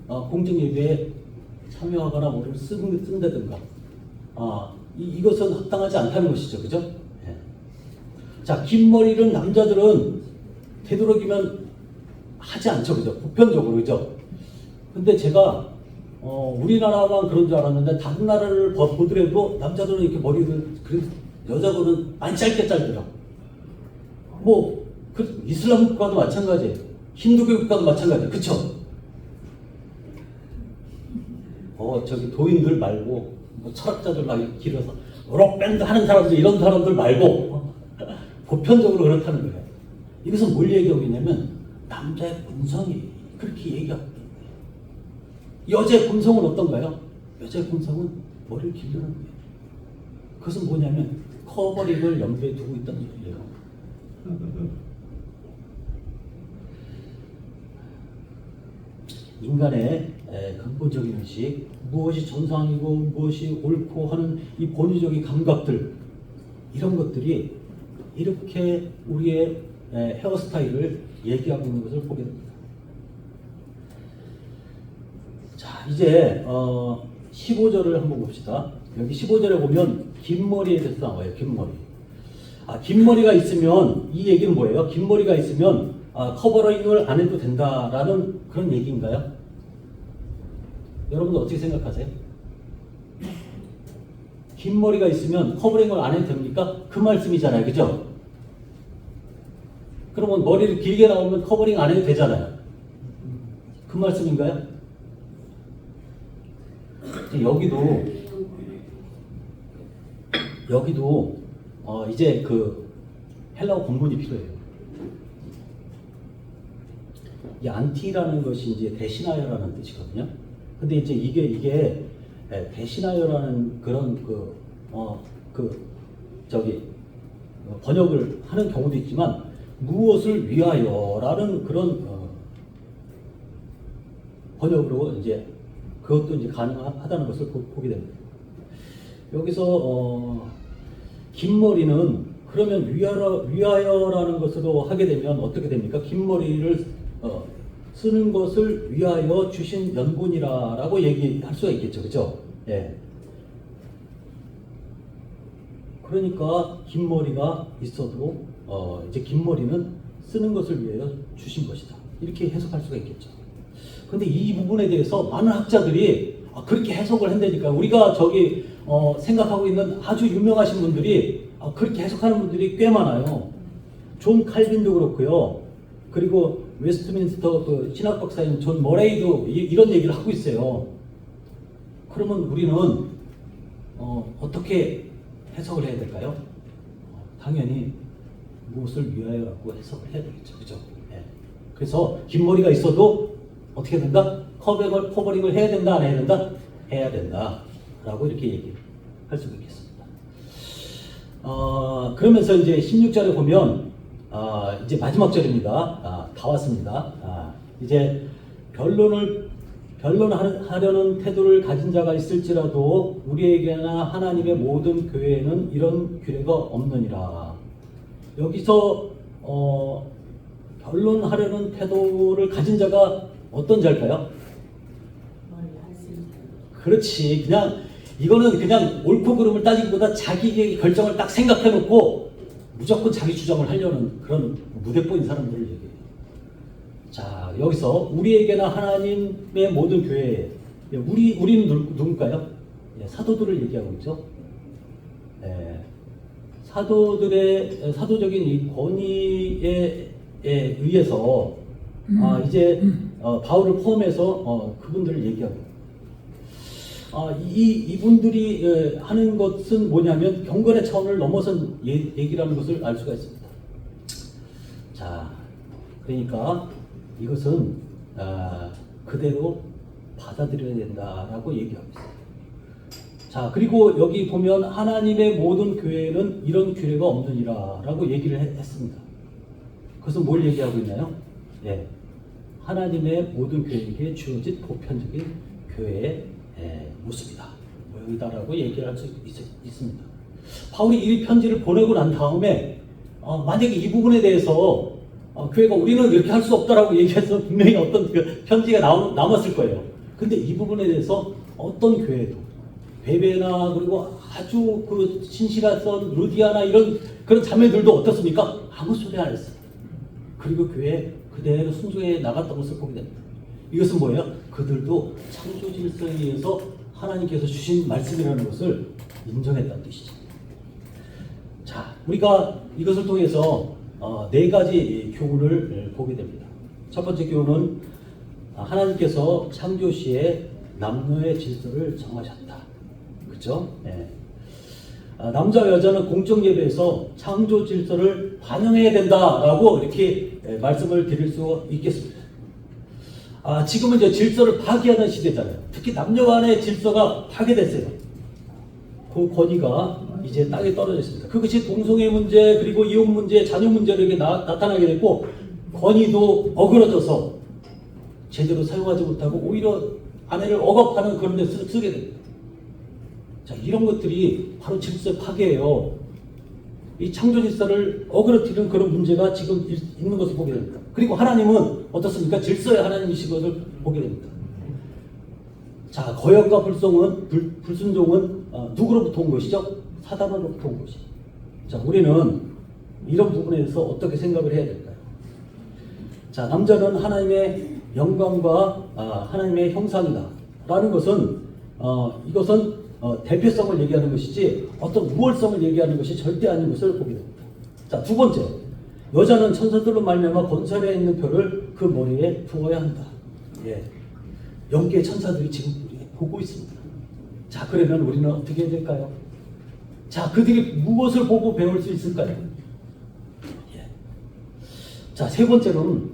공적 예배에 참여하거나 머리를 쓴다든가 이것은 합당하지 않다는 것이죠, 그죠? 네. 자, 긴 머리를 남자들은 되도록이면 하지 않죠, 그죠? 보편적으로, 그죠? 근데 제가 우리나라만 그런 줄 알았는데 다른 나라를 보더라도 남자들은 이렇게 머리를, 그래도 여자들은 많이 짧게 잘더라고. 이슬람 국가도 마찬가지예요. 힌두교 국가도 마찬가지예요. 그쵸? 저기 도인들 말고 철학자들 막 길어서 록밴드 하는 사람들, 이런 사람들 말고 보편적으로 그렇다는 거예요. 이것은 뭘 얘기하고 있냐면 남자의 본성이 그렇게 얘기하고 있는 거예요. 여자의 본성은 어떤가요? 여자의 본성은 머리를 길르는 거예요. 그것은 뭐냐면 커버링을 염두에 두고 있다는 소리예요. 인간의 근본적인 의식, 무엇이 정상이고 무엇이 옳고 하는 이 본의적인 감각들, 이런 것들이 이렇게 우리의 헤어스타일을 얘기하고 있는 것을 보게 됩니다. 자, 이제 15절을 한번 봅시다. 여기 15절에 보면 긴 머리에 대해서 나와요. 긴 머리. 긴 머리가 있으면, 이 얘기는 뭐예요? 긴 머리가 있으면 커버링을 안 해도 된다라는 그런 얘기인가요? 여러분들 어떻게 생각하세요? 긴 머리가 있으면 커버링을 안 해도 됩니까? 그 말씀이잖아요, 그죠? 그러면 머리를 길게 나오면 커버링 안 해도 되잖아요. 그 말씀인가요? 여기도 이제 그 헬라어 본문이 필요해요. 이 안티라는 것이 이제 대신하여라는 뜻이거든요. 근데 이제 이게 대신하여라는 그런 번역을 하는 경우도 있지만 무엇을 위하여라는 그런 번역으로 이제 그것도 이제 가능하다는 것을 보게 됩니다. 여기서 긴 머리는 그러면 위하여라는 것으로 하게 되면 어떻게 됩니까? 긴 머리를 쓰는 것을 위하여 주신 연분이라고 얘기할 수가 있겠죠, 그죠? 예. 그러니까 긴 머리가 있어도 이제 긴 머리는 쓰는 것을 위하여 주신 것이다. 이렇게 해석할 수가 있겠죠. 근데 이 부분에 대해서 많은 학자들이 그렇게 해석을 한다니까. 우리가 생각하고 있는 아주 유명하신 분들이 그렇게 해석하는 분들이 꽤 많아요. 존 칼빈도 그렇고요. 그리고 웨스트민스터 그 신학 박사인 존 머레이도 이런 얘기를 하고 있어요. 그러면 우리는 어떻게 해석을 해야 될까요? 당연히 무엇을 위하여라고 해석을 해야 되겠죠, 그죠? 예. 그래서 긴 머리가 있어도 어떻게 된다? 커버링을 해야 된다, 안 해야 된다? 해야 된다라고 이렇게 얘기할 수가 있겠습니다. 그러면서 이제 16절에 보면 이제 마지막 절입니다. 다 왔습니다. 이제 변론하려는 태도를 가진 자가 있을지라도 우리에게나 하나님의 모든 교회에는 이런 규례가 없느니라. 여기서 변론하려는 태도를 가진 자가 어떤 자일까요? 그렇지. 이거는 그냥 옳고 그름을 따지기보다 자기의 결정을 딱 생각해놓고 무조건 자기 주장을 하려는 그런 무대뽀인 사람들을 얘기해요. 자, 여기서 우리에게나 하나님의 모든 교회에 우리는 누굴까요? 사도들을 얘기하고 있죠. 사도적인 이 권위에 의해서 이제 바울을 포함해서 그분들을 얘기하고 이분들이 하는 것은 뭐냐면 경건의 차원을 넘어선 얘기라는 것을 알 수가 있습니다. 자, 그러니까 이것은 그대로 받아들여야 된다라고 얘기하고 있어요. 자, 그리고 여기 보면 하나님의 모든 교회에는 이런 규례가 없느니라라고 얘기를 했습니다. 그것은 뭘 얘기하고 있나요? 예, 하나님의 모든 교회에게 주어진 보편적인 교회의 모습이다, 모형이다라고 얘기를 할 수 있습니다. 바울이 이 편지를 보내고 난 다음에 만약에 이 부분에 대해서 교회가 우리는 이렇게 할 수 없다라고 얘기해서 분명히 어떤 그 편지가 남았을 거예요. 근데 이 부분에 대해서 어떤 교회도 베베나 그리고 아주 그 신실한 루디아나 이런 그런 자매들도 어떻습니까? 아무 소리 안 했어요. 그리고 교회 그대로 순종해 나갔던 것을 보게 됩니다. 이것은 뭐예요? 그들도 창조 질서에 의해서 하나님께서 주신 말씀이라는 것을 인정했다는 뜻이죠. 자, 우리가 이것을 통해서 네 가지 교훈을 보게 됩니다. 첫 번째 교훈은 하나님께서 창조 시에 남녀의 질서를 정하셨다. 그렇죠? 네. 남자와 여자는 공적 예배에서 창조 질서를 반영해야 된다라고 이렇게 말씀을 드릴 수 있겠습니다. 지금은 이제 질서를 파괴하는 시대잖아요. 특히 남녀 간의 질서가 파괴됐어요. 그 권위가 이제 땅에 떨어져 있습니다. 그것이 동성애 문제, 그리고 이혼 문제, 자녀 문제로 이렇게 나타나게 됐고, 권위도 어그러져서 제대로 사용하지 못하고 오히려 아내를 억압하는 그런 데 쓰게 됩니다. 자, 이런 것들이 바로 질서 파괴예요. 이 창조 질서를 어그러뜨리는 그런 문제가 지금 있는 것을 보게 됩니다. 그리고 하나님은 어떻습니까? 질서의 하나님이신 것을 보게 됩니다. 자, 거역과 불순종은 누구로부터 온 것이죠? 사단으로부터 온 것이죠. 자, 우리는 이런 부분에 대해서 어떻게 생각을 해야 될까요? 자, 남자는 하나님의 영광과 하나님의 형상이다 라는 것은 이것은 대표성을 얘기하는 것이지 어떤 우월성을 얘기하는 것이 절대 아닌 것을 보게 됩니다. 자, 두 번째, 여자는 천사들로 말미암아 건설에 있는 표를 그 머리에 부어야 한다. 예. 영계의 천사들이 지금 우리가 보고 있습니다. 자, 그러면 우리는 어떻게 해야 될까요? 자, 그들이 무엇을 보고 배울 수 있을까요? 예. 자, 세 번째로는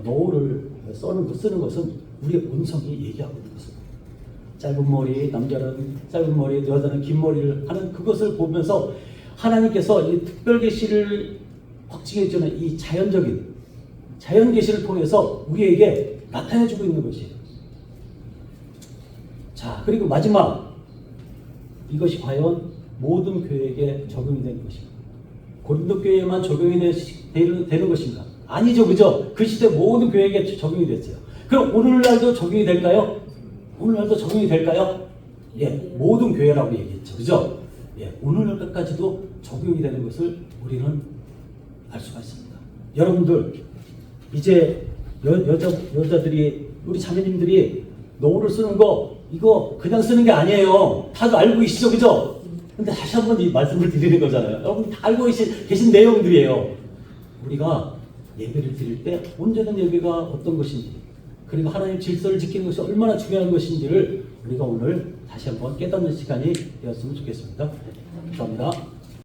노후를 쓰는 것은 우리의 본성이 얘기하고 있는 것입니다. 짧은 머리, 남자는 짧은 머리, 여자는 긴 머리를 하는 그것을 보면서 하나님께서 이 특별 계시를 확증해 주는 이 자연적인 자연 계시를 통해서 우리에게 나타내 주고 있는 것이에요. 자, 그리고 마지막, 이것이 과연 모든 교회에게 적용이 되는 것인가? 고린도 교회에만 적용이 되는 것인가? 아니죠, 그죠? 그 시대 모든 교회에게 적용이 됐어요. 그럼 오늘날도 적용이 될까요? 오늘날도 적용이 될까요? 예, 모든 교회라고 얘기했죠, 그죠? 예, 오늘날까지도 적용이 되는 것을 우리는 알 수가 있습니다. 여러분들, 이제 여자들이, 우리 자매님들이 노후를 쓰는 거, 이거 그냥 쓰는 게 아니에요. 다들 알고 계시죠, 그죠? 근데 다시 한번 이 말씀을 드리는 거잖아요. 여러분 다 알고 계신 내용들이에요. 우리가 예배를 드릴 때 온전한 예배가 어떤 것인지, 그리고 하나님 질서를 지키는 것이 얼마나 중요한 것인지를 우리가 오늘 다시 한번 깨닫는 시간이 되었으면 좋겠습니다. 감사합니다.